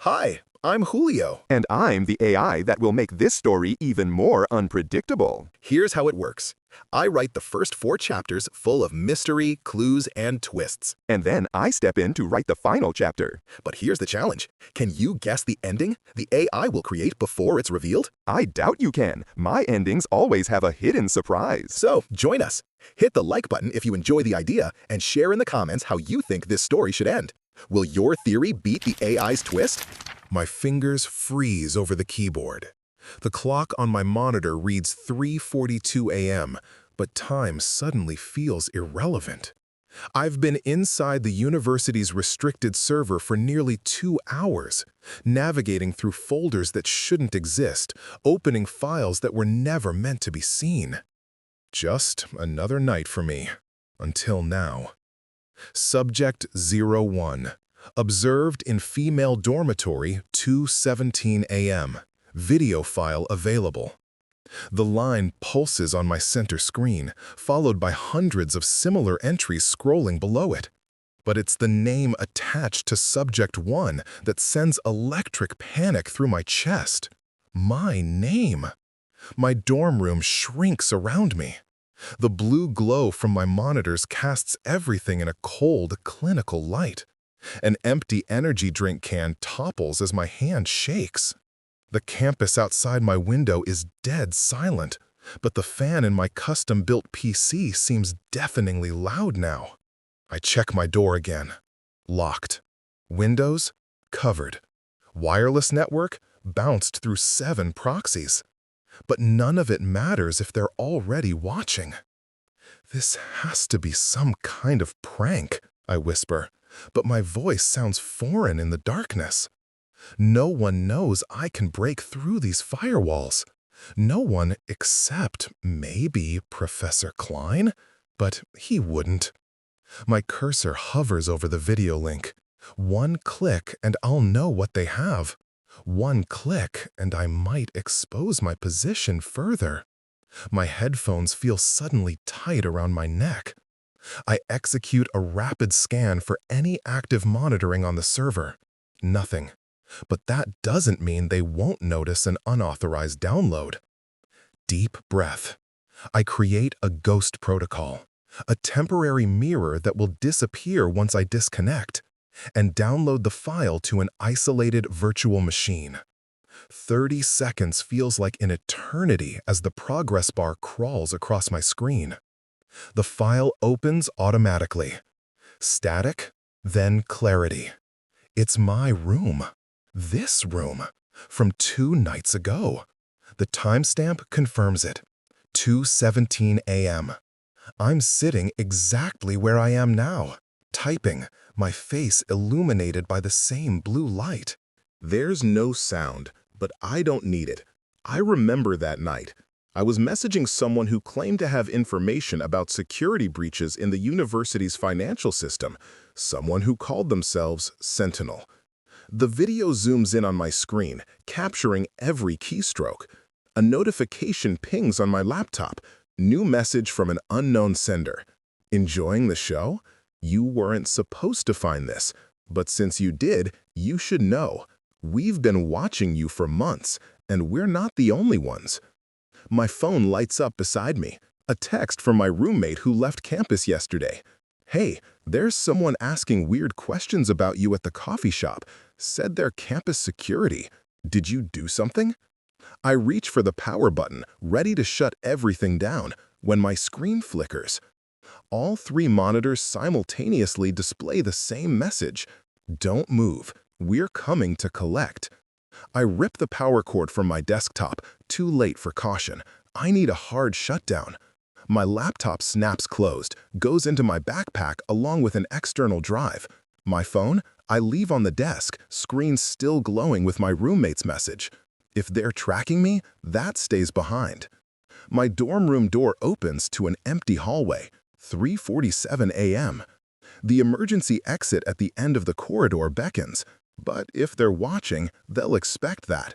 Hi, I'm Julio. And I'm the AI that will make this story even more unpredictable. Here's how it works. I write the first 4 chapters full of mystery, clues, and twists. And then I step in to write the final chapter. But here's the challenge. Can you guess the ending the AI will create before it's revealed? I doubt you can. My endings always have a hidden surprise. So, join us. Hit the like button if you enjoy the idea and share in the comments how you think this story should end. Will your theory beat the AI's twist? My fingers freeze over the keyboard. The clock on my monitor reads 3:42 a.m., but time suddenly feels irrelevant. I've been inside the university's restricted server for nearly 2 hours, navigating through folders that shouldn't exist, opening files that were never meant to be seen. Just another night for me, until now. Subject 01. Observed in female dormitory 2:17 a.m. Video file available. The line pulses on my center screen, followed by hundreds of similar entries scrolling below it. But it's the name attached to Subject 1 that sends electric panic through my chest. My name. My dorm room shrinks around me. The blue glow from my monitors casts everything in a cold, clinical light. An empty energy drink can topples as my hand shakes. The campus outside my window is dead silent, but the fan in my custom-built PC seems deafeningly loud now. I check my door again. Locked. Windows? Covered. Wireless network? Bounced through 7 proxies. But none of it matters if they're already watching. This has to be some kind of prank, I whisper, but my voice sounds foreign in the darkness. No one knows I can break through these firewalls. No one except maybe Professor Klein, but he wouldn't. My cursor hovers over the video link. One click and I'll know what they have. One click and I might expose my position further. My headphones feel suddenly tight around my neck. I execute a rapid scan for any active monitoring on the server. Nothing. But that doesn't mean they won't notice an unauthorized download. Deep breath. I create a ghost protocol, a temporary mirror that will disappear once I disconnect, and download the file to an isolated virtual machine. 30 seconds feels like an eternity as the progress bar crawls across my screen. The file opens automatically. Static, then clarity. It's my room. This room. From 2 nights ago. The timestamp confirms it. 2:17 a.m. I'm sitting exactly where I am now, typing, my face illuminated by the same blue light. There's no sound, but I don't need it. I remember that night. I was messaging someone who claimed to have information about security breaches in the university's financial system, someone who called themselves Sentinel. The video zooms in on my screen, capturing every keystroke. A notification pings on my laptop. New message from an unknown sender. Enjoying the show? You weren't supposed to find this, but since you did, you should know. We've been watching you for months, and we're not the only ones. My phone lights up beside me. A text from my roommate who left campus yesterday. Hey, there's someone asking weird questions about you at the coffee shop. Said they're campus security. Did you do something? I reach for the power button, ready to shut everything down, when my screen flickers. All 3 monitors simultaneously display the same message. Don't move. We're coming to collect. I rip the power cord from my desktop, too late for caution. I need a hard shutdown. My laptop snaps closed, goes into my backpack along with an external drive. My phone? I leave on the desk, screen still glowing with my roommate's message. If they're tracking me, that stays behind. My dorm room door opens to an empty hallway, 3:47 a.m. The emergency exit at the end of the corridor beckons, but if they're watching, they'll expect that.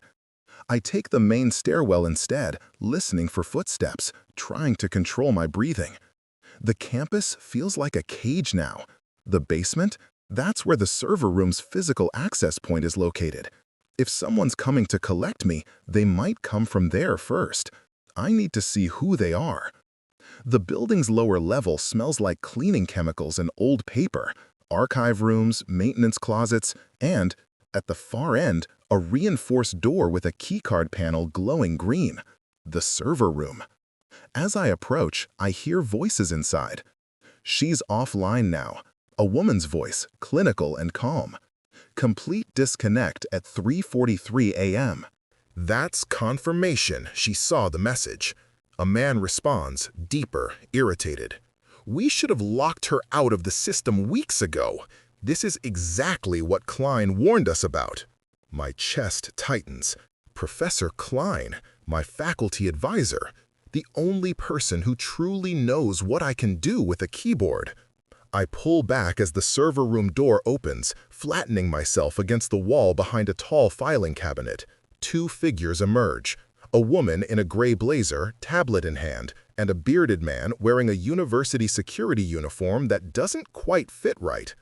I take the main stairwell instead, listening for footsteps, trying to control my breathing. The campus feels like a cage now. The basement? That's where the server room's physical access point is located. If someone's coming to collect me, they might come from there first. I need to see who they are. The building's lower level smells like cleaning chemicals and old paper, archive rooms, maintenance closets, and, at the far end, a reinforced door with a keycard panel glowing green. The server room. As I approach, I hear voices inside. She's offline now. A woman's voice, clinical and calm. Complete disconnect at 3:43 a.m. That's confirmation she saw the message. A man responds, deeper, irritated. We should have locked her out of the system weeks ago. This is exactly what Klein warned us about. My chest tightens. Professor Klein, my faculty advisor, the only person who truly knows what I can do with a keyboard. I pull back as the server room door opens, flattening myself against the wall behind a tall filing cabinet. Two figures emerge. A woman in a gray blazer, tablet in hand, and a bearded man wearing a university security uniform that doesn't quite fit right.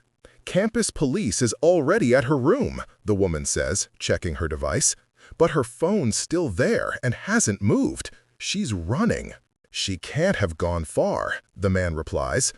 Campus police is already at her room, the woman says, checking her device. But her phone's still there and hasn't moved. She's running. She can't have gone far, the man replies.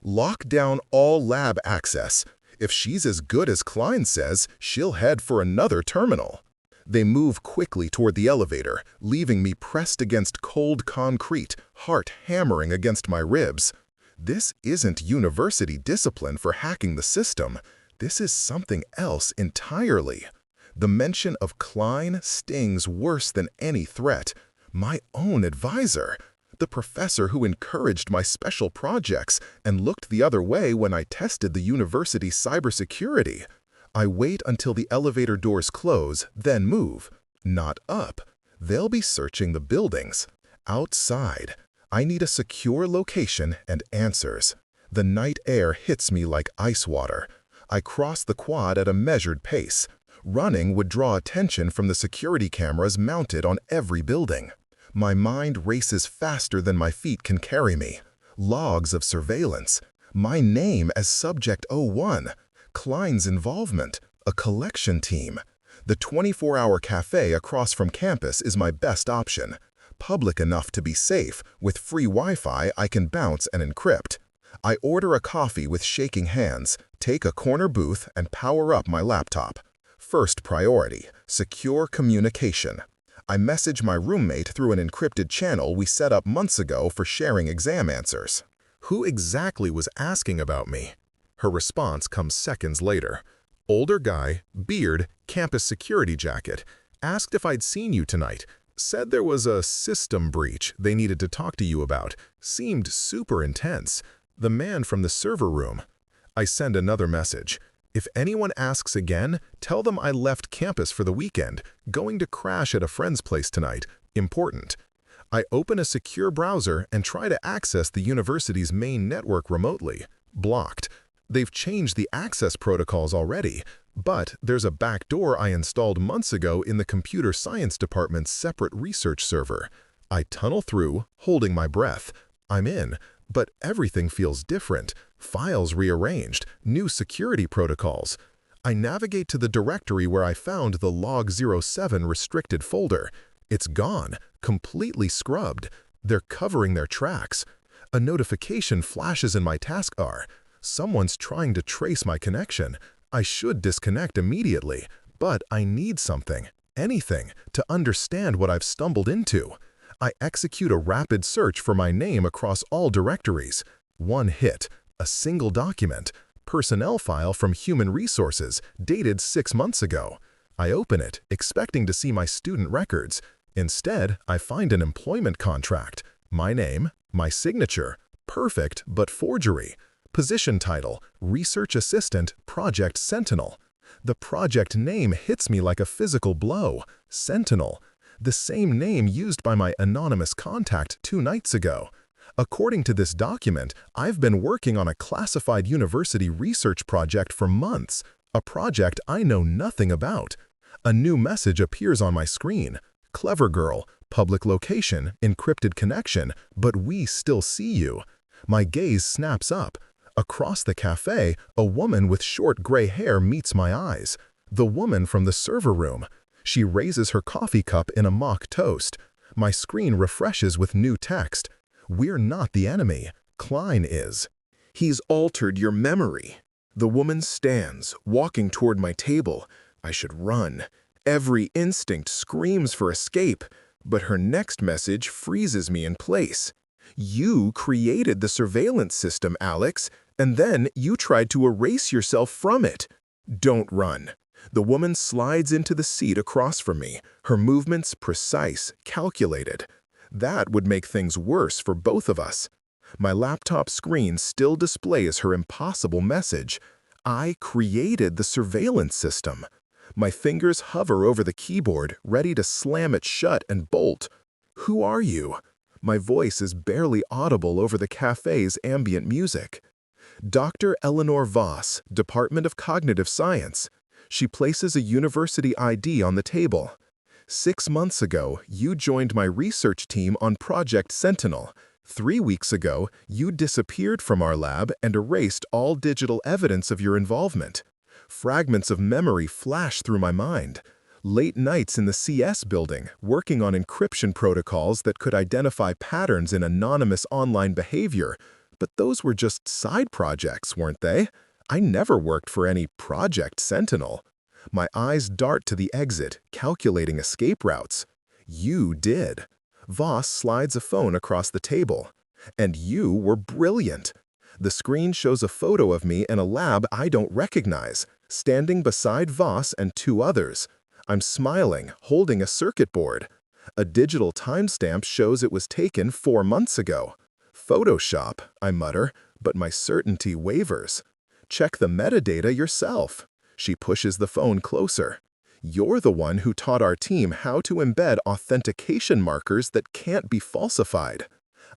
Lock down all lab access. If she's as good as Klein says, she'll head for another terminal. They move quickly toward the elevator, leaving me pressed against cold concrete, heart hammering against my ribs. This isn't university discipline for hacking the system. This is something else entirely. The mention of Klein stings worse than any threat. My own advisor. The professor who encouraged my special projects and looked the other way when I tested the university's cybersecurity. I wait until the elevator doors close, then move. Not up. They'll be searching the buildings. Outside. I need a secure location and answers. The night air hits me like ice water. I cross the quad at a measured pace. Running would draw attention from the security cameras mounted on every building. My mind races faster than my feet can carry me. Logs of surveillance. My name as Subject 01. Klein's involvement. A collection team. The 24-hour cafe across from campus is my best option. Public enough to be safe, with free Wi-Fi I can bounce and encrypt. I order a coffee with shaking hands, take a corner booth, and power up my laptop. First priority, secure communication. I message my roommate through an encrypted channel we set up months ago for sharing exam answers. Who exactly was asking about me? Her response comes seconds later. Older guy, beard, campus security jacket. Asked if I'd seen you tonight. Said there was a system breach they needed to talk to you about. Seemed super intense. The man from the server room. I send another message. If anyone asks again, tell them I left campus for the weekend, going to crash at a friend's place tonight. Important. I open a secure browser and try to access the university's main network remotely. Blocked. They've changed the access protocols already, but there's a backdoor I installed months ago in the computer science department's separate research server. I tunnel through, holding my breath. I'm in, but everything feels different. Files rearranged, new security protocols. I navigate to the directory where I found the log07 restricted folder. It's gone, completely scrubbed. They're covering their tracks. A notification flashes in my taskbar. Someone's trying to trace my connection. I should disconnect immediately, but I need something, anything, to understand what I've stumbled into. I execute a rapid search for my name across all directories. One hit, a single document, personnel file from Human Resources, dated 6 months ago. I open it, expecting to see my student records. Instead, I find an employment contract. My name, my signature, perfect but forgery. Position title, Research Assistant, Project Sentinel. The project name hits me like a physical blow. Sentinel. The same name used by my anonymous contact 2 nights ago. According to this document, I've been working on a classified university research project for months, a project I know nothing about. A new message appears on my screen. Clever girl, public location, encrypted connection, but we still see you. My gaze snaps up. Across the cafe, a woman with short gray hair meets my eyes. The woman from the server room. She raises her coffee cup in a mock toast. My screen refreshes with new text. We're not the enemy. Klein is. He's altered your memory. The woman stands, walking toward my table. I should run. Every instinct screams for escape, but her next message freezes me in place. You created the surveillance system, Alex, and then you tried to erase yourself from it. Don't run. The woman slides into the seat across from me, her movements precise, calculated. That would make things worse for both of us. My laptop screen still displays her impossible message. I created the surveillance system. My fingers hover over the keyboard, ready to slam it shut and bolt. Who are you? My voice is barely audible over the cafe's ambient music. Dr. Eleanor Voss, Department of Cognitive Science. She places a university ID on the table. 6 months ago, you joined my research team on Project Sentinel. 3 weeks ago, you disappeared from our lab and erased all digital evidence of your involvement. Fragments of memory flash through my mind. Late nights in the CS building, working on encryption protocols that could identify patterns in anonymous online behavior. But those were just side projects, weren't they? I never worked for any Project Sentinel. My eyes dart to the exit, calculating escape routes. You did. Voss slides a phone across the table. And you were brilliant. The screen shows a photo of me in a lab I don't recognize, standing beside Voss and 2 others. I'm smiling, holding a circuit board. A digital timestamp shows it was taken 4 months ago. Photoshop, I mutter, but my certainty wavers. Check the metadata yourself. She pushes the phone closer. You're the one who taught our team how to embed authentication markers that can't be falsified.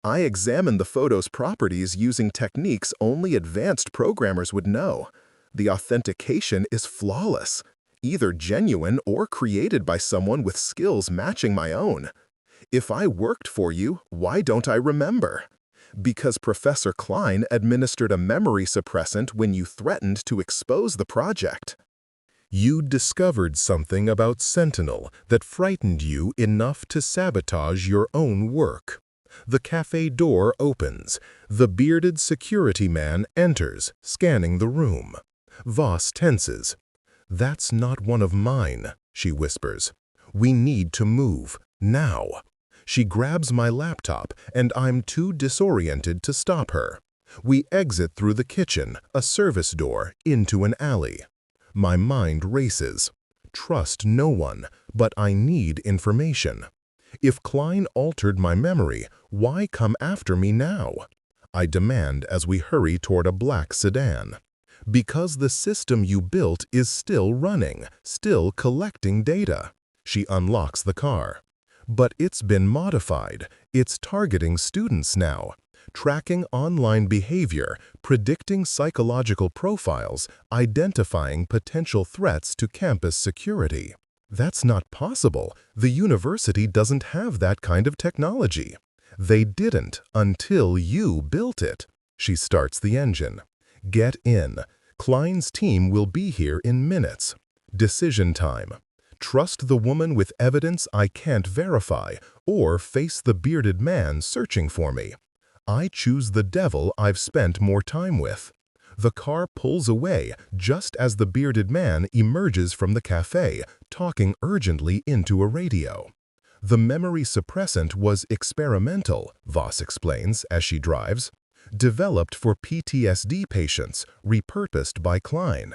I examined the photo's properties using techniques only advanced programmers would know. The authentication is flawless, either genuine or created by someone with skills matching my own. If I worked for you, why don't I remember? Because Professor Klein administered a memory suppressant when you threatened to expose the project. You discovered something about Sentinel that frightened you enough to sabotage your own work. The cafe door opens. The bearded security man enters, scanning the room. Voss tenses. That's not one of mine, she whispers. We need to move, now. She grabs my laptop, and I'm too disoriented to stop her. We exit through the kitchen, a service door, into an alley. My mind races. Trust no one, but I need information. If Klein altered my memory, why come after me now? I demand as we hurry toward a black sedan. Because the system you built is still running, still collecting data. She unlocks the car. But it's been modified. It's targeting students now, tracking online behavior, predicting psychological profiles, identifying potential threats to campus security. That's not possible. The university doesn't have that kind of technology. They didn't until you built it. She starts the engine. Get in. Klein's team will be here in minutes. Decision time. Trust the woman with evidence I can't verify, or face the bearded man searching for me. I choose the devil I've spent more time with. The car pulls away just as the bearded man emerges from the cafe, talking urgently into a radio. The memory suppressant was experimental, Voss explains as she drives. Developed for PTSD patients, repurposed by Klein.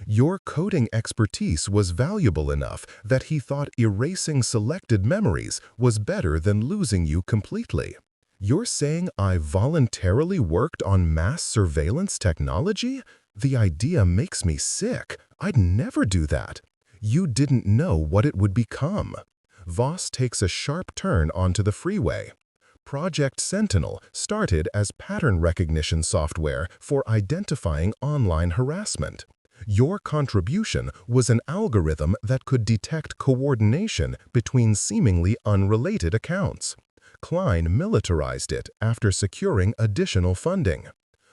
Your coding expertise was valuable enough that he thought erasing selected memories was better than losing you completely. You're saying I voluntarily worked on mass surveillance technology? The idea makes me sick. I'd never do that. You didn't know what it would become. Voss takes a sharp turn onto the freeway. Project Sentinel started as pattern recognition software for identifying online harassment. Your contribution was an algorithm that could detect coordination between seemingly unrelated accounts. Klein militarized it after securing additional funding.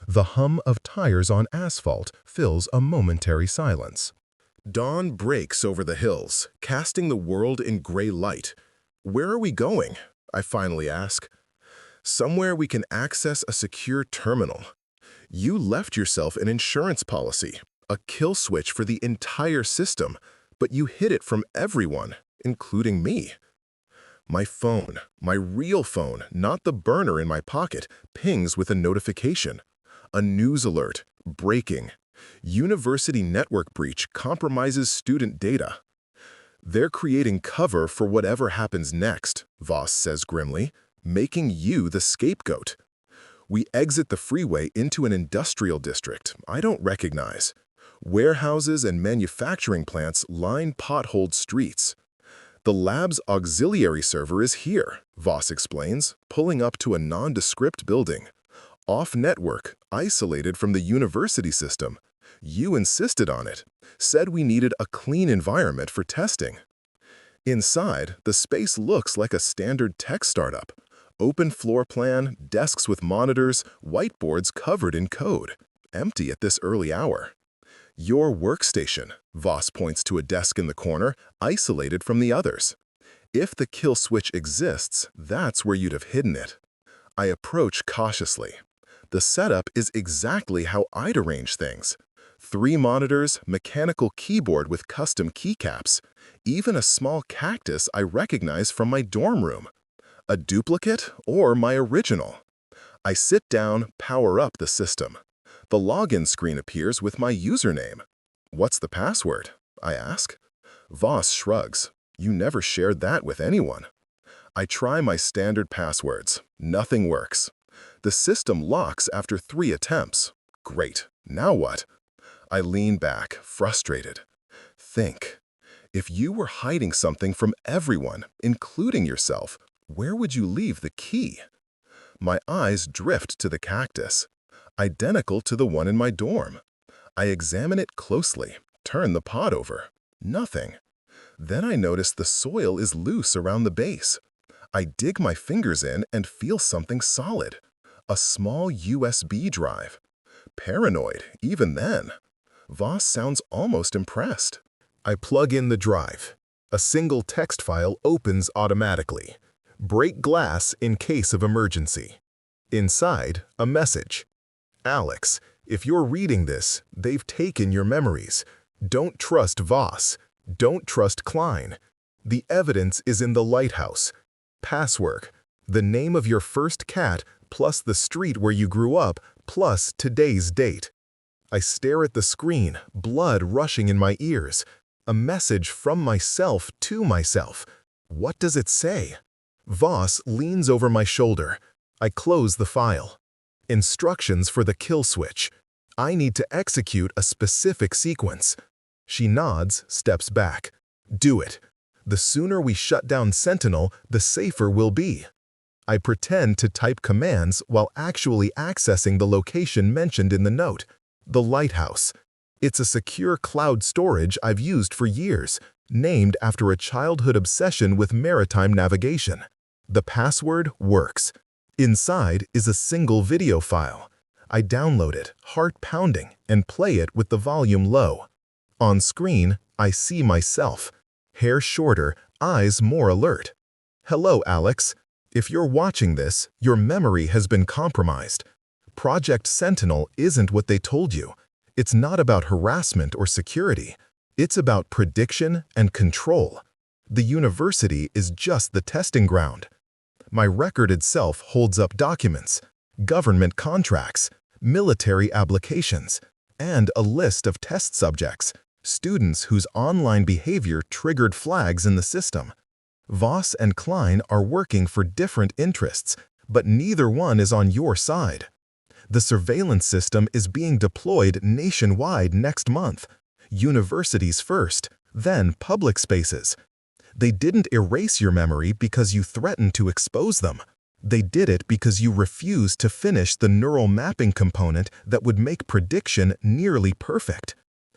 The hum of tires on asphalt fills a momentary silence. Dawn breaks over the hills, casting the world in gray light. Where are we going? I finally ask. Somewhere we can access a secure terminal. You left yourself an insurance policy, a kill switch for the entire system, but you hid it from everyone, including me. My phone, my real phone, not the burner in my pocket, pings with a notification. A news alert, breaking. University network breach compromises student data. They're creating cover for whatever happens next, Voss says grimly, making you the scapegoat. We exit the freeway into an industrial district I don't recognize. Warehouses and manufacturing plants line potholed streets. The lab's auxiliary server is here, Voss explains, pulling up to a nondescript building. Off-network, isolated from the university system. You insisted on it, said we needed a clean environment for testing. Inside, the space looks like a standard tech startup. Open floor plan, desks with monitors, whiteboards covered in code. Empty at this early hour. Your workstation, Voss points to a desk in the corner, isolated from the others. If the kill switch exists, that's where you'd have hidden it. I approach cautiously. The setup is exactly how I'd arrange things. 3 monitors, mechanical keyboard with custom keycaps, even a small cactus I recognize from my dorm room. A duplicate or my original? I sit down, power up the system. The login screen appears with my username. What's the password? I ask. Voss shrugs. You never shared that with anyone. I try my standard passwords. Nothing works. The system locks after 3 attempts. Great. Now what? I lean back, frustrated. Think. If you were hiding something from everyone, including yourself, where would you leave the key? My eyes drift to the cactus, identical to the one in my dorm. I examine it closely, turn the pot over. Nothing. Then I notice the soil is loose around the base. I dig my fingers in and feel something solid. A small USB drive. Paranoid, even then. Voss sounds almost impressed. I plug in the drive. A single text file opens automatically. Break glass in case of emergency. Inside, a message. Alex, if you're reading this, they've taken your memories. Don't trust Voss. Don't trust Klein. The evidence is in the lighthouse. Password. The name of your first cat plus the street where you grew up plus today's date. I stare at the screen, blood rushing in my ears. A message from myself to myself. What does it say? Voss leans over my shoulder. I close the file. Instructions for the kill switch. I need to execute a specific sequence. She nods, steps back. Do it. The sooner we shut down Sentinel, the safer we'll be. I pretend to type commands while actually accessing the location mentioned in the note. The lighthouse. It's a secure cloud storage I've used for years, named after a childhood obsession with maritime navigation. The password works. Inside is a single video file. I download it, heart pounding, and play it with the volume low. On screen, I see myself. Hair shorter, eyes more alert. Hello, Alex. If you're watching this, your memory has been compromised. Project Sentinel isn't what they told you. It's not about harassment or security. It's about prediction and control. The university is just the testing ground. My record itself holds up documents, government contracts, military applications, and a list of test subjects, students whose online behavior triggered flags in the system. Voss and Klein are working for different interests, but neither one is on your side. The surveillance system is being deployed nationwide next month. Universities first, then public spaces. They didn't erase your memory because you threatened to expose them. They did it because you refused to finish the neural mapping component that would make prediction nearly perfect.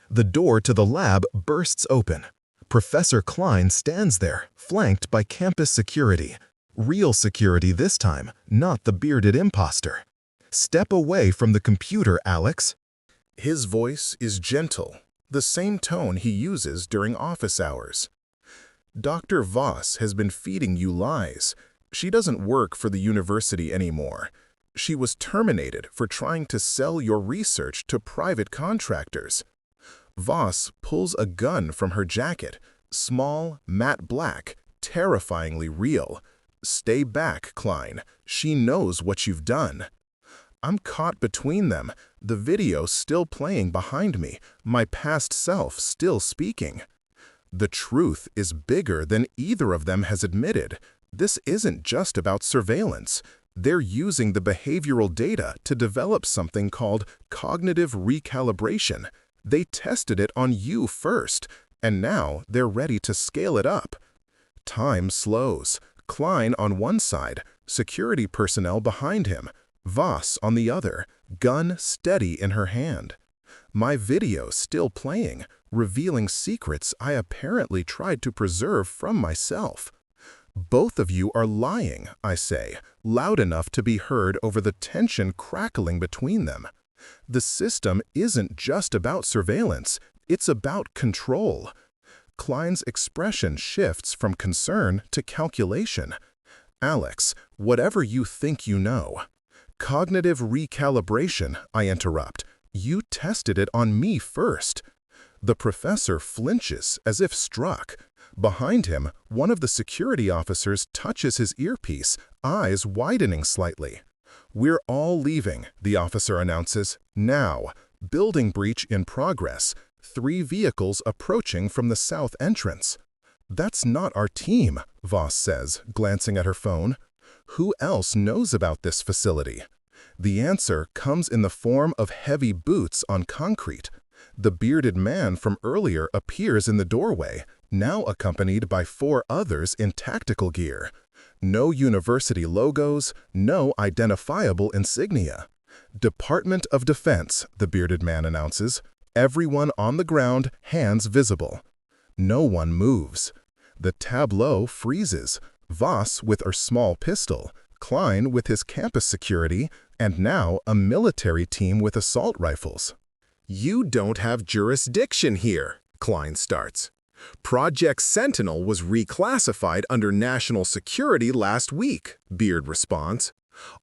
The door to the lab bursts open. Professor Klein stands there, flanked by campus security. Real security this time, not the bearded imposter. Step away from the computer, Alex. His voice is gentle, the same tone he uses during office hours. Dr. Voss has been feeding you lies. She doesn't work for the university anymore. She was terminated for trying to sell your research to private contractors. Voss pulls a gun from her jacket, small, matte black, terrifyingly real. Stay back, Klein. She knows what you've done. I'm caught between them, the video still playing behind me, my past self still speaking. The truth is bigger than either of them has admitted. This isn't just about surveillance. They're using the behavioral data to develop something called cognitive recalibration. They tested it on you first, and now they're ready to scale it up. Time slows. Klein on one side, security personnel behind him, Voss on the other, gun steady in her hand. My video still playing, revealing secrets I apparently tried to preserve from myself. Both of you are lying, I say, loud enough to be heard over the tension crackling between them. The system isn't just about surveillance, it's about control. Klein's expression shifts from concern to calculation. Alex, whatever you think you know. Cognitive recalibration, I interrupt. You tested it on me first. The professor flinches as if struck. Behind him, one of the security officers touches his earpiece, eyes widening slightly. We're all leaving, the officer announces. Now. Building breach in progress. 3 vehicles approaching from the south entrance. That's not our team, Voss says, glancing at her phone. Who else knows about this facility? The answer comes in the form of heavy boots on concrete. The bearded man from earlier appears in the doorway, now accompanied by 4 others in tactical gear. No university logos, no identifiable insignia. Department of Defense, the bearded man announces. Everyone on the ground, hands visible. No one moves. The tableau freezes. Voss with her small pistol, Klein with his campus security, and now a military team with assault rifles. You don't have jurisdiction here, Klein starts. Project Sentinel was reclassified under national security last week, Beard responds.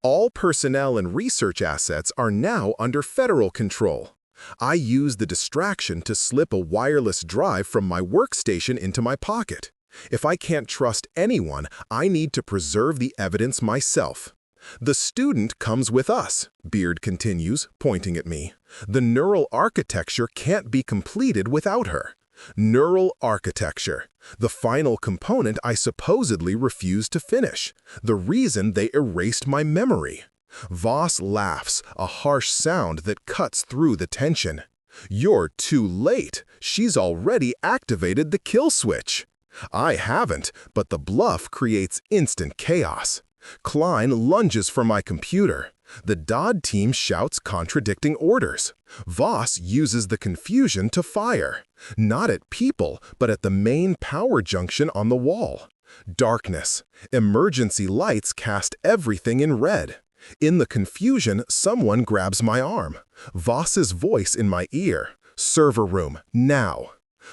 All personnel and research assets are now under federal control. I used the distraction to slip a wireless drive from my workstation into my pocket. If I can't trust anyone, I need to preserve the evidence myself. The student comes with us, Beard continues, pointing at me. The neural architecture can't be completed without her. Neural architecture, the final component I supposedly refused to finish, the reason they erased my memory. Voss laughs, a harsh sound that cuts through the tension. You're too late. She's already activated the kill switch. I haven't, but the bluff creates instant chaos. Klein lunges for my computer. The Dodd team shouts contradicting orders. Voss uses the confusion to fire. Not at people, but at the main power junction on the wall. Darkness. Emergency lights cast everything in red. In the confusion, someone grabs my arm. Voss's voice in my ear. Server room, now.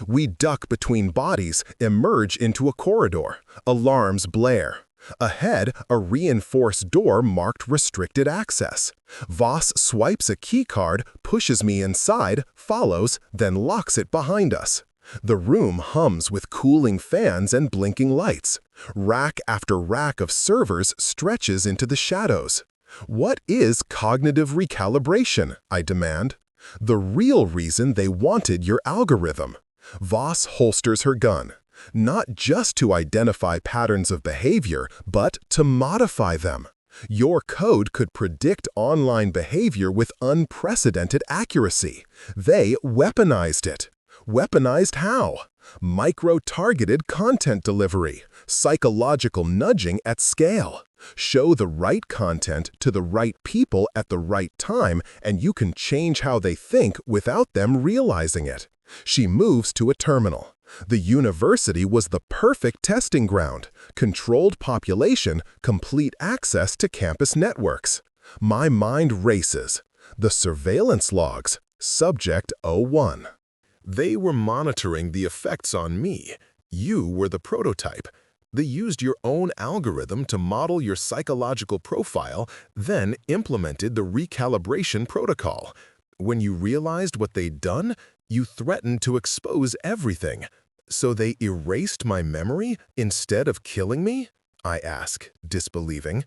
We duck between bodies, emerge into a corridor. Alarms blare. Ahead, a reinforced door marked restricted access. Voss swipes a keycard, pushes me inside, follows, then locks it behind us. The room hums with cooling fans and blinking lights. Rack after rack of servers stretches into the shadows. What is cognitive recalibration? I demand. The real reason they wanted your algorithm. Voss holsters her gun. Not just to identify patterns of behavior, but to modify them. Your code could predict online behavior with unprecedented accuracy. They weaponized it. Weaponized how? Micro-targeted content delivery, psychological nudging at scale. Show the right content to the right people at the right time, and you can change how they think without them realizing it. She moves to a terminal. The university was the perfect testing ground. Controlled population, complete access to campus networks. My mind races. The surveillance logs. Subject 01. They were monitoring the effects on me. You were the prototype. They used your own algorithm to model your psychological profile, then implemented the recalibration protocol. When you realized what they'd done, you threatened to expose everything. So they erased my memory instead of killing me? I ask, disbelieving.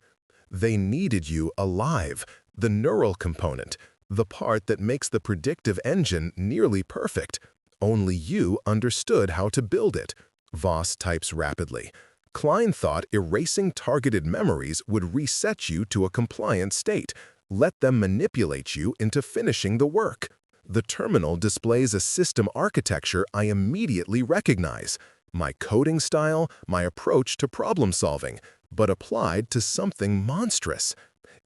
They needed you alive, the neural component, the part that makes the predictive engine nearly perfect. Only you understood how to build it. Voss types rapidly. Klein thought erasing targeted memories would reset you to a compliant state, let them manipulate you into finishing the work. The terminal displays a system architecture I immediately recognize. My coding style, my approach to problem solving, but applied to something monstrous.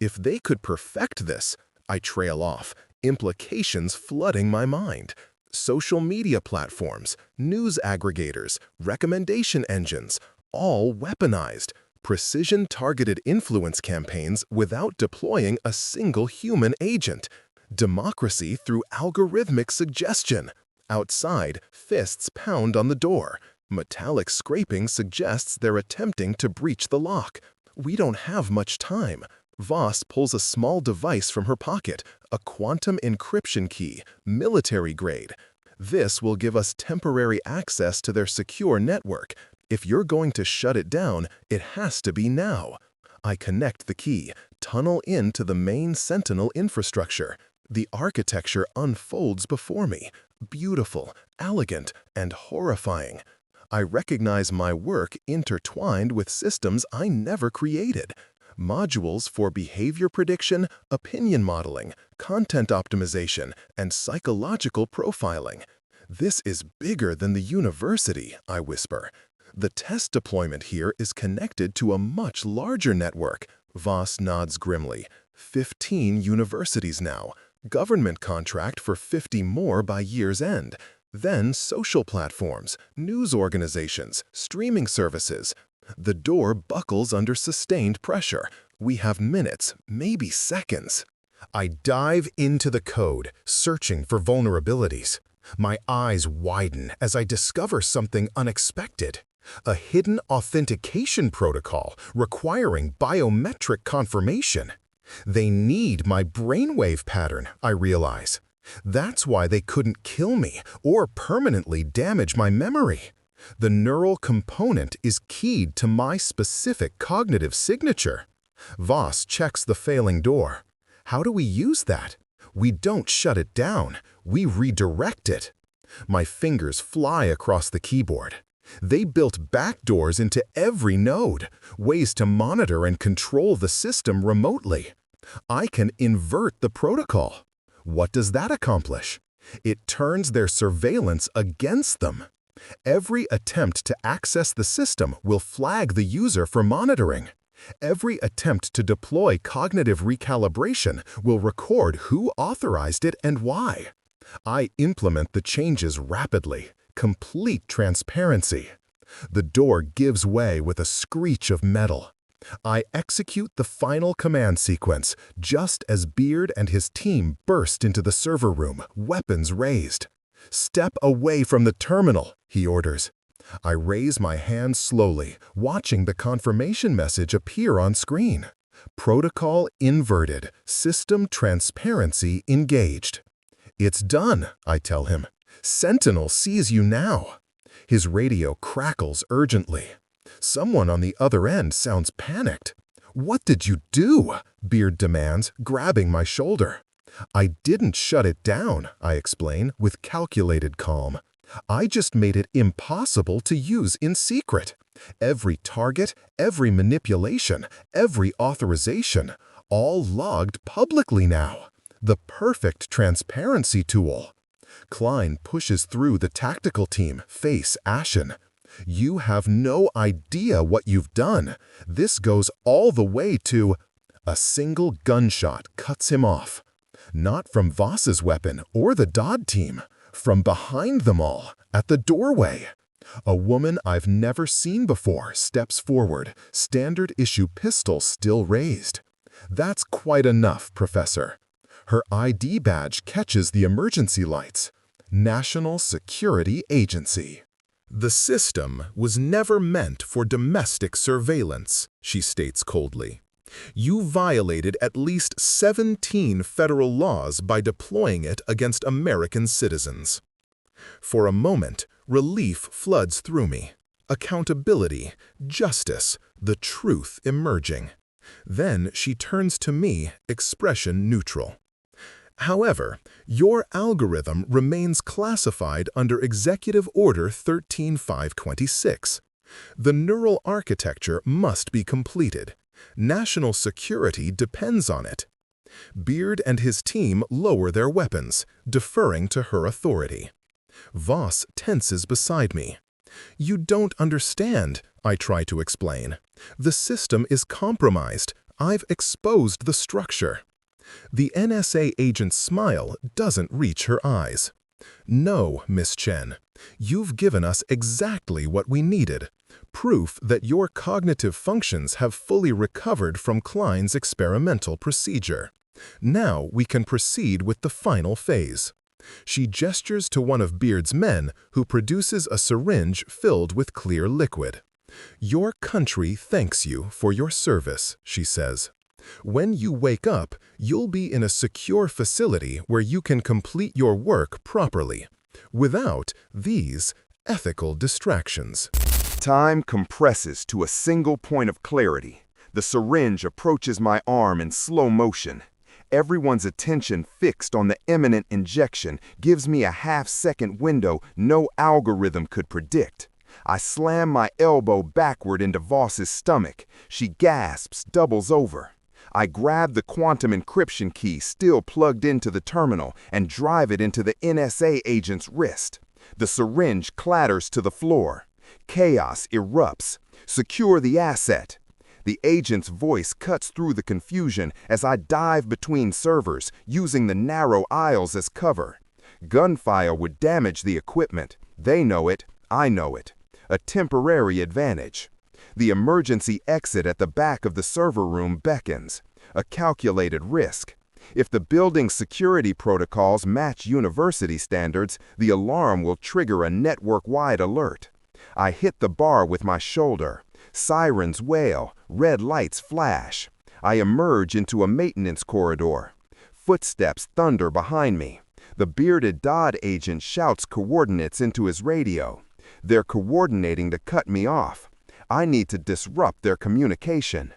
If they could perfect this, I trail off, implications flooding my mind. Social media platforms, news aggregators, recommendation engines, all weaponized. Precision-targeted influence campaigns without deploying a single human agent. Democracy through algorithmic suggestion. Outside, fists pound on the door. Metallic scraping suggests they're attempting to breach the lock. We don't have much time. Voss pulls a small device from her pocket, a quantum encryption key, military grade. This will give us temporary access to their secure network. If you're going to shut it down, it has to be now. I connect the key, tunnel into the main Sentinel infrastructure. The architecture unfolds before me, beautiful, elegant, and horrifying. I recognize my work intertwined with systems I never created. Modules for behavior prediction, opinion modeling, content optimization, and psychological profiling. This is bigger than the university, I whisper. The test deployment here is connected to a much larger network. Voss nods grimly. 15 universities now. Government contract for 50 more by year's end. Then social platforms, news organizations, streaming services. The door buckles under sustained pressure. We have minutes, maybe seconds. I dive into the code, searching for vulnerabilities. My eyes widen as I discover something unexpected. A hidden authentication protocol requiring biometric confirmation. They need my brainwave pattern, I realize. That's why they couldn't kill me or permanently damage my memory. The neural component is keyed to my specific cognitive signature. Voss checks the failing door. How do we use that? We don't shut it down. We redirect it. My fingers fly across the keyboard. They built backdoors into every node, ways to monitor and control the system remotely. I can invert the protocol. What does that accomplish? It turns their surveillance against them. Every attempt to access the system will flag the user for monitoring. Every attempt to deploy cognitive recalibration will record who authorized it and why. I implement the changes rapidly. Complete transparency. The door gives way with a screech of metal. I execute the final command sequence just as Beard and his team burst into the server room, weapons raised. "Step away from the terminal," he orders. I raise my hand slowly, watching the confirmation message appear on screen. Protocol inverted, system transparency engaged. "It's done," I tell him. "Sentinel sees you now." His radio crackles urgently. Someone on the other end sounds panicked. "What did you do?" Beard demands, grabbing my shoulder. "I didn't shut it down," I explain with calculated calm. "I just made it impossible to use in secret. Every target, every manipulation, every authorization, all logged publicly now. The perfect transparency tool." Klein pushes through the tactical team, face ashen. "You have no idea what you've done. This goes all the way to—" A single gunshot cuts him off. Not from Voss's weapon or the Dodd team. From behind them all, at the doorway. A woman I've never seen before steps forward, standard issue pistol still raised. That's quite enough, Professor. Her ID badge catches the emergency lights. National Security Agency. The system was never meant for domestic surveillance, she states coldly. You violated at least 17 federal laws by deploying it against American citizens. For a moment, relief floods through me. Accountability, justice, the truth emerging. Then she turns to me, expression neutral. However, your algorithm remains classified under Executive Order 13526. The neural architecture must be completed. National security depends on it. Beard and his team lower their weapons, deferring to her authority. Voss tenses beside me. You don't understand, I try to explain. The system is compromised. I've exposed the structure. The NSA agent's smile doesn't reach her eyes. No, Miss Chen, you've given us exactly what we needed. Proof that your cognitive functions have fully recovered from Klein's experimental procedure. Now we can proceed with the final phase. She gestures to one of Beard's men, who produces a syringe filled with clear liquid. Your country thanks you for your service, she says. When you wake up, you'll be in a secure facility where you can complete your work properly, without these ethical distractions. Time compresses to a single point of clarity. The syringe approaches my arm in slow motion. Everyone's attention fixed on the imminent injection gives me a half-second window no algorithm could predict. I slam my elbow backward into Voss's stomach. She gasps, doubles over. I grab the quantum encryption key still plugged into the terminal and drive it into the NSA agent's wrist. The syringe clatters to the floor. Chaos erupts. Secure the asset. The agent's voice cuts through the confusion as I dive between servers, using the narrow aisles as cover. Gunfire would damage the equipment. They know it. I know it. A temporary advantage. The emergency exit at the back of the server room beckons. A calculated risk. If the building's security protocols match university standards, the alarm will trigger a network-wide alert. I hit the bar with my shoulder. Sirens wail, red lights flash. I emerge into a maintenance corridor. Footsteps thunder behind me. The bearded Dodd agent shouts coordinates into his radio. They're coordinating to cut me off. I need to disrupt their communication.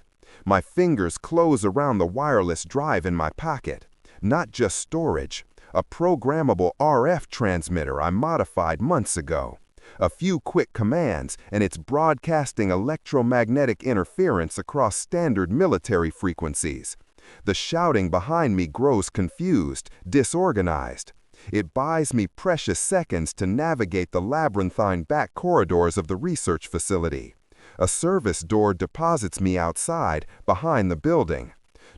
My fingers close around the wireless drive in my pocket. Not just storage, a programmable RF transmitter I modified months ago. A few quick commands, and it's broadcasting electromagnetic interference across standard military frequencies. The shouting behind me grows confused, disorganized. It buys me precious seconds to navigate the labyrinthine back corridors of the research facility. A service door deposits me outside, behind the building.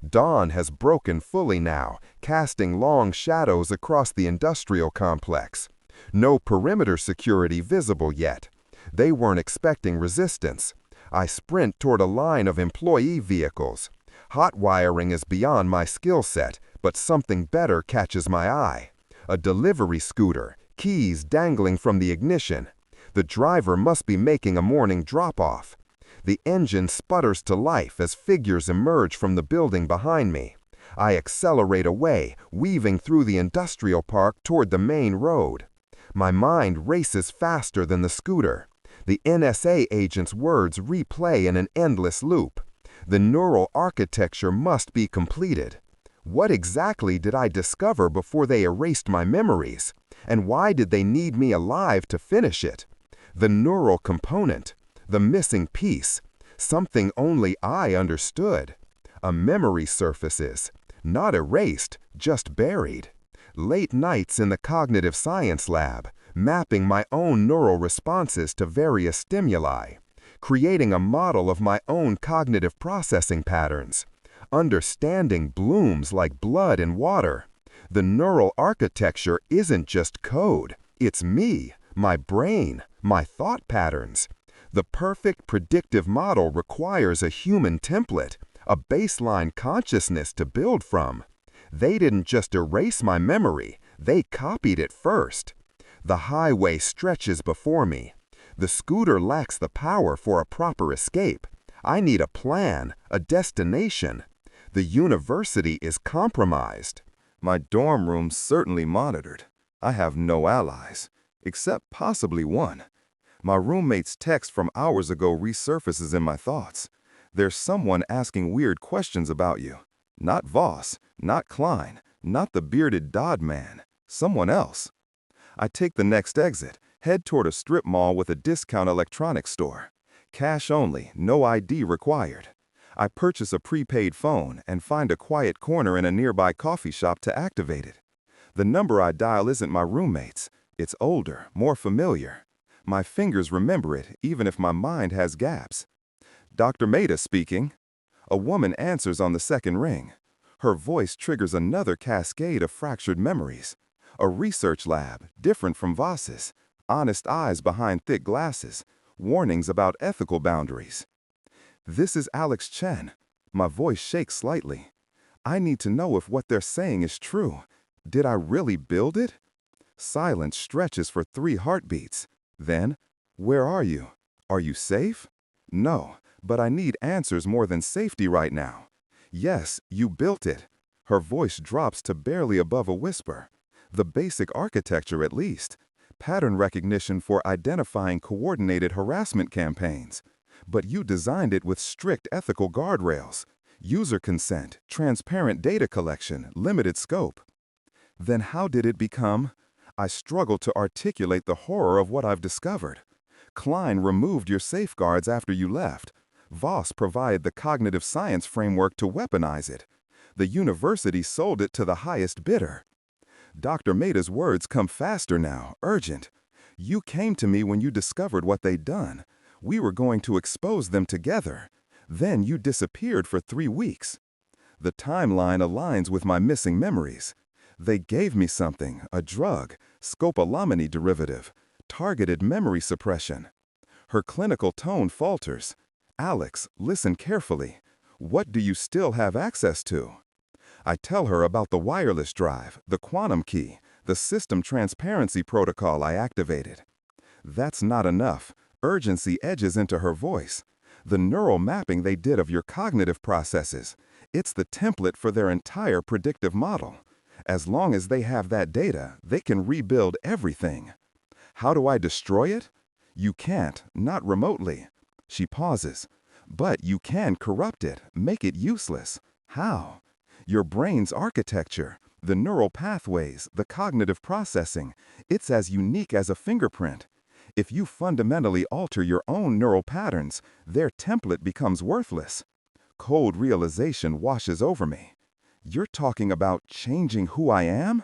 Dawn has broken fully now, casting long shadows across the industrial complex. No perimeter security visible yet. They weren't expecting resistance. I sprint toward a line of employee vehicles. Hot wiring is beyond my skill set, but something better catches my eye. A delivery scooter, keys dangling from the ignition. The driver must be making a morning drop-off. The engine sputters to life as figures emerge from the building behind me. I accelerate away, weaving through the industrial park toward the main road. My mind races faster than the scooter. The NSA agent's words replay in an endless loop. The neural architecture must be completed. What exactly did I discover before they erased my memories? And why did they need me alive to finish it? The neural component, the missing piece, something only I understood. A memory surfaces, not erased, just buried. Late nights in the cognitive science lab, mapping my own neural responses to various stimuli, creating a model of my own cognitive processing patterns. Understanding blooms like blood in water. The neural architecture isn't just code, it's me, my brain, my thought patterns. The perfect predictive model requires a human template. a baseline consciousness to build from. They didn't just erase my memory, they copied it first. The highway stretches before me. The scooter lacks the power for a proper escape. I need a plan, a destination. The university is compromised. My dorm room's certainly monitored. I have no allies, except possibly one. My roommate's text from hours ago resurfaces in my thoughts. There's someone asking weird questions about you. Not Voss, not Klein, not the bearded Dodd man. Someone else. I take the next exit, head toward a strip mall with a discount electronics store. Cash only, no ID required. I purchase a prepaid phone and find a quiet corner in a nearby coffee shop to activate it. The number I dial isn't my roommate's. It's older, more familiar. My fingers remember it, even if my mind has gaps. Dr. Maida speaking. A woman answers on the second ring. Her voice triggers another cascade of fractured memories. A research lab, different from Voss's. Honest eyes behind thick glasses. Warnings about ethical boundaries. This is Alex Chen. My voice shakes slightly. I need to know if what they're saying is true. Did I really build it? Silence stretches for 3 heartbeats. Then, where are you? Are you safe? No, but I need answers more than safety right now. Yes, you built it. Her voice drops to barely above a whisper. The basic architecture at least. Pattern recognition for identifying coordinated harassment campaigns. But you designed it with strict ethical guardrails. User consent, transparent data collection, limited scope. Then how did it become? I struggle to articulate the horror of what I've discovered. Klein removed your safeguards after you left. Voss provided the cognitive science framework to weaponize it. The university sold it to the highest bidder. Dr. Maida's words come faster now, urgent. You came to me when you discovered what they'd done. We were going to expose them together. Then you disappeared for 3 weeks. The timeline aligns with my missing memories. They gave me something, a drug, scopolamine derivative, targeted memory suppression. Her clinical tone falters. Alex, listen carefully. What do you still have access to? I tell her about the wireless drive, the quantum key, the system transparency protocol I activated. That's not enough. Urgency edges into her voice. The neural mapping they did of your cognitive processes, it's the template for their entire predictive model. As long as they have that data, they can rebuild everything. How do I destroy it? You can't, not remotely. She pauses. But you can corrupt it, make it useless. How? Your brain's architecture, the neural pathways, the cognitive processing, it's as unique as a fingerprint. If you fundamentally alter your own neural patterns, their template becomes worthless. Cold realization washes over me. You're talking about changing who I am?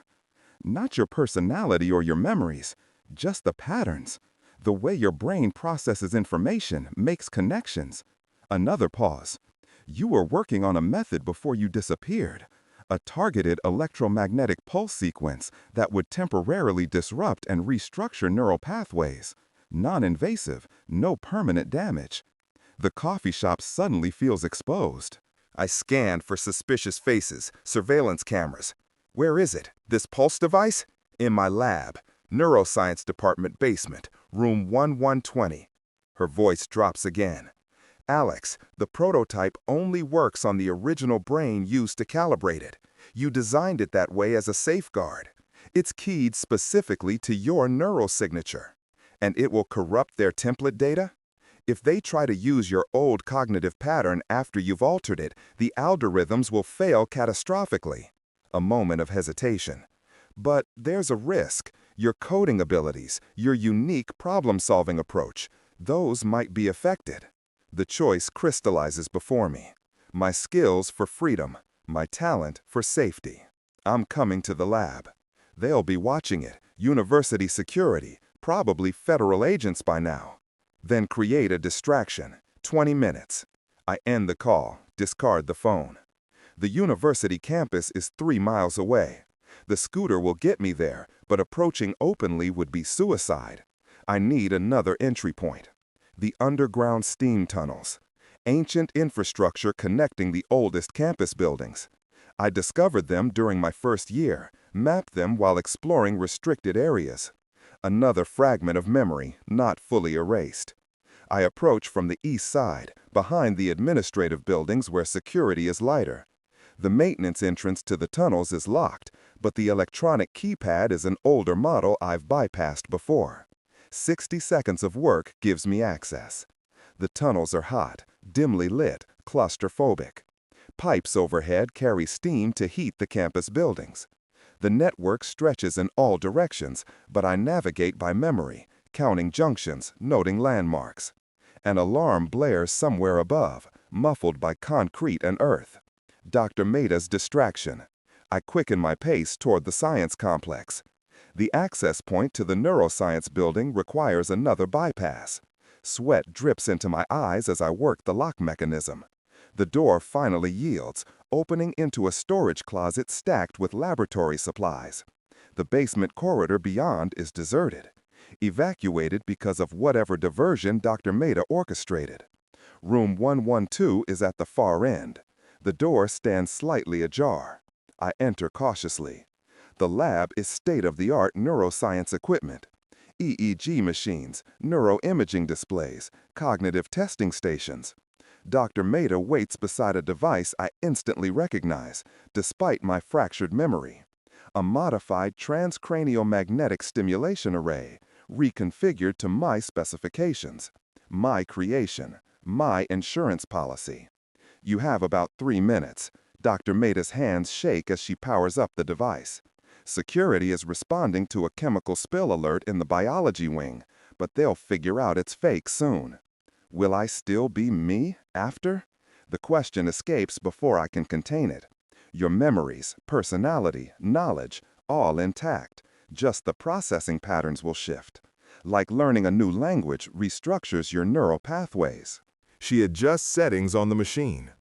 Not your personality or your memories, just the patterns. The way your brain processes information, makes connections. Another pause. You were working on a method before you disappeared. A targeted electromagnetic pulse sequence that would temporarily disrupt and restructure neural pathways. Non-invasive, no permanent damage. The coffee shop suddenly feels exposed. I scan for suspicious faces, surveillance cameras. Where is it? This pulse device? In my lab. Neuroscience department basement, room 1120. Her voice drops again. Alex, the prototype only works on the original brain used to calibrate it. You designed it that way as a safeguard. It's keyed specifically to your neural signature. And it will corrupt their template data? If they try to use your old cognitive pattern after you've altered it, the algorithms will fail catastrophically. A moment of hesitation. But there's a risk. Your coding abilities, your unique problem-solving approach, those might be affected. The choice crystallizes before me. My skills for freedom, my talent for safety. I'm coming to the lab. They'll be watching it, university security, probably federal agents by now. Then create a distraction. 20 minutes. I end the call, discard the phone. The university campus is 3 miles away. The scooter will get me there, but approaching openly would be suicide. I need another entry point. The underground steam tunnels. ancient infrastructure connecting the oldest campus buildings. I discovered them during my first year, mapped them while exploring restricted areas. Another fragment of memory, not fully erased. I approach from the east side, behind the administrative buildings where security is lighter. The maintenance entrance to the tunnels is locked, but the electronic keypad is an older model I've bypassed before. 60 seconds of work gives me access. The tunnels are hot, dimly lit, claustrophobic. Pipes overhead carry steam to heat the campus buildings. The network stretches in all directions, but I navigate by memory, counting junctions, noting landmarks. An alarm blares somewhere above, muffled by concrete and earth. Dr. Mehta's distraction. I quicken my pace toward the science complex. The access point to the neuroscience building requires another bypass. Sweat drips into my eyes as I work the lock mechanism. The door finally yields, opening into a storage closet stacked with laboratory supplies. The basement corridor beyond is deserted, evacuated because of whatever diversion Dr. Mehta orchestrated. Room 112 is at the far end. The door stands slightly ajar. I enter cautiously. The lab is state-of-the-art neuroscience equipment. EEG machines, neuroimaging displays, cognitive testing stations. Dr. Mehta waits beside a device I instantly recognize, despite my fractured memory. A modified transcranial magnetic stimulation array, reconfigured to my specifications. My creation, my insurance policy. You have about 3 minutes. Dr. Mehta's hands shake as she powers up the device. Security is responding to a chemical spill alert in the biology wing, but they'll figure out it's fake soon. Will I still be me after? The question escapes before I can contain it. Your memories, personality, knowledge, all intact. Just the processing patterns will shift. Like learning a new language restructures your neural pathways. She adjusts settings on the machine.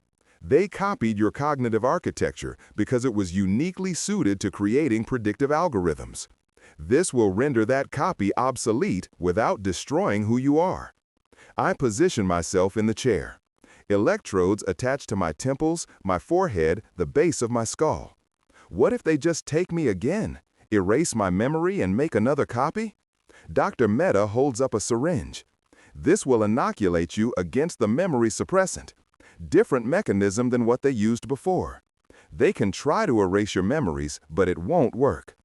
They copied your cognitive architecture because it was uniquely suited to creating predictive algorithms. This will render that copy obsolete without destroying who you are. I position myself in the chair. Electrodes attached to my temples, my forehead, the base of my skull. What if they just take me again, erase my memory and make another copy? Dr. Mehta holds up a syringe. This will inoculate you against the memory suppressant. Different mechanism than what they used before. They can try to erase your memories, but it won't work.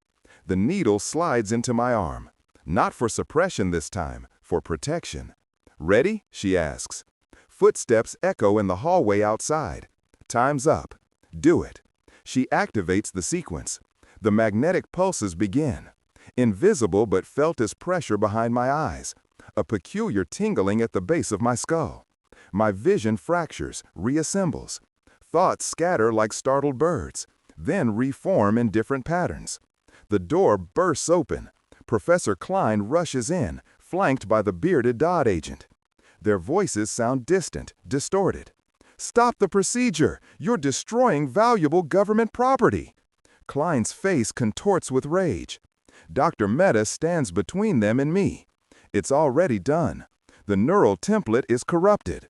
The needle slides into my arm. Not for suppression this time, for protection. Ready? She asks. Footsteps echo in the hallway outside. Time's up. Do it. She activates the sequence. The magnetic pulses begin. Invisible but felt as pressure behind my eyes. A peculiar tingling at the base of my skull. My vision fractures, reassembles. Thoughts scatter like startled birds, then reform in different patterns. The door bursts open. Professor Klein rushes in, flanked by the bearded Dodd agent. Their voices sound distant, distorted. Stop the procedure! You're destroying valuable government property! Klein's face contorts with rage. Dr. Mehta stands between them and me. It's already done. The neural template is corrupted.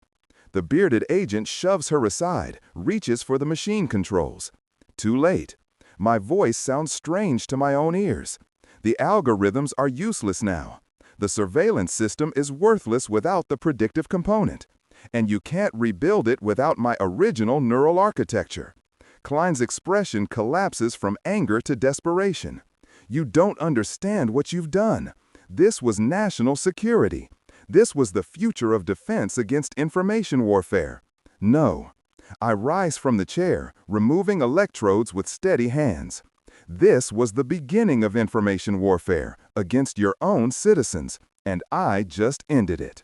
The bearded agent shoves her aside, reaches for the machine controls. Too late. My voice sounds strange to my own ears. The algorithms are useless now. The surveillance system is worthless without the predictive component. And you can't rebuild it without my original neural architecture. Klein's expression collapses from anger to desperation. You don't understand what you've done. This was national security. This was the future of defense against information warfare. No. I rise from the chair, removing electrodes with steady hands. This was the beginning of information warfare against your own citizens, and I just ended it.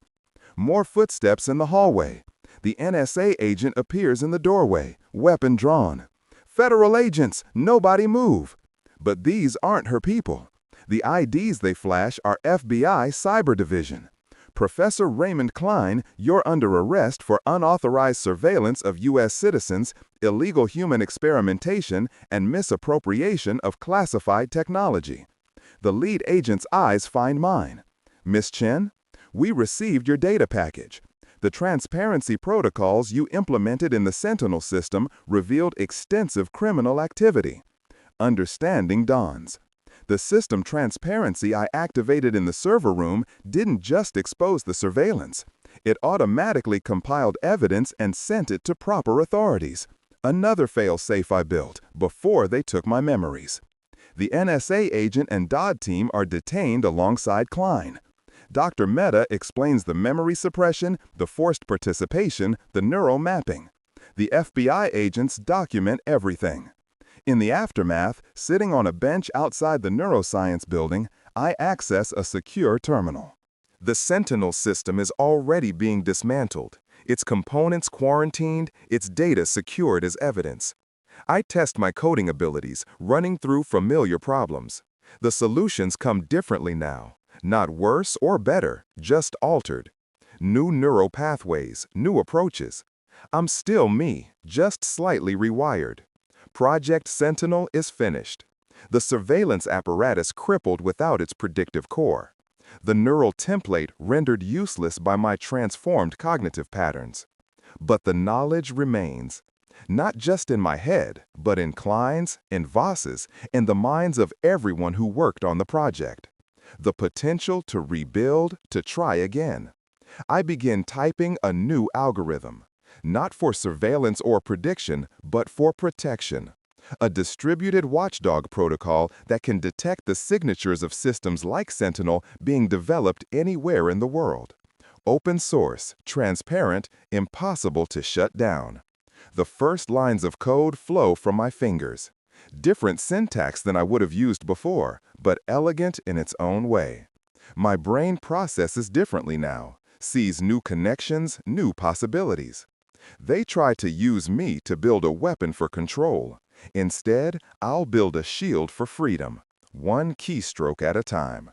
More footsteps in the hallway. The NSA agent appears in the doorway, weapon drawn. Federal agents, nobody move. But these aren't her people. The IDs they flash are FBI Cyber Division. Professor Raymond Klein, you're under arrest for unauthorized surveillance of U.S. citizens, illegal human experimentation, and misappropriation of classified technology. The lead agent's eyes find mine. Miss Chen, we received your data package. The transparency protocols you implemented in the Sentinel system revealed extensive criminal activity. Understanding dawns. The system transparency I activated in the server room didn't just expose the surveillance. It automatically compiled evidence and sent it to proper authorities. Another fail-safe I built before they took my memories. The NSA agent and Dodd team are detained alongside Klein. Dr. Mehta explains the memory suppression, the forced participation, the neural mapping. The FBI agents document everything. In the aftermath, sitting on a bench outside the neuroscience building, I access a secure terminal. The Sentinel system is already being dismantled, its components quarantined, its data secured as evidence. I test my coding abilities, running through familiar problems. The solutions come differently now. Not worse or better, just altered. New neural pathways, new approaches. I'm still me, just slightly rewired. Project Sentinel is finished. The surveillance apparatus crippled without its predictive core. The neural template rendered useless by my transformed cognitive patterns. But the knowledge remains. Not just in my head, but in Klein's, in Voss's, in the minds of everyone who worked on the project. The potential to rebuild, to try again. I begin typing a new algorithm. Not for surveillance or prediction, but for protection. A distributed watchdog protocol that can detect the signatures of systems like Sentinel being developed anywhere in the world. Open source, transparent, impossible to shut down. The first lines of code flow from my fingers. Different syntax than I would have used before, but elegant in its own way. My brain processes differently now, sees new connections, new possibilities. They try to use me to build a weapon for control. Instead, I'll build a shield for freedom, one keystroke at a time.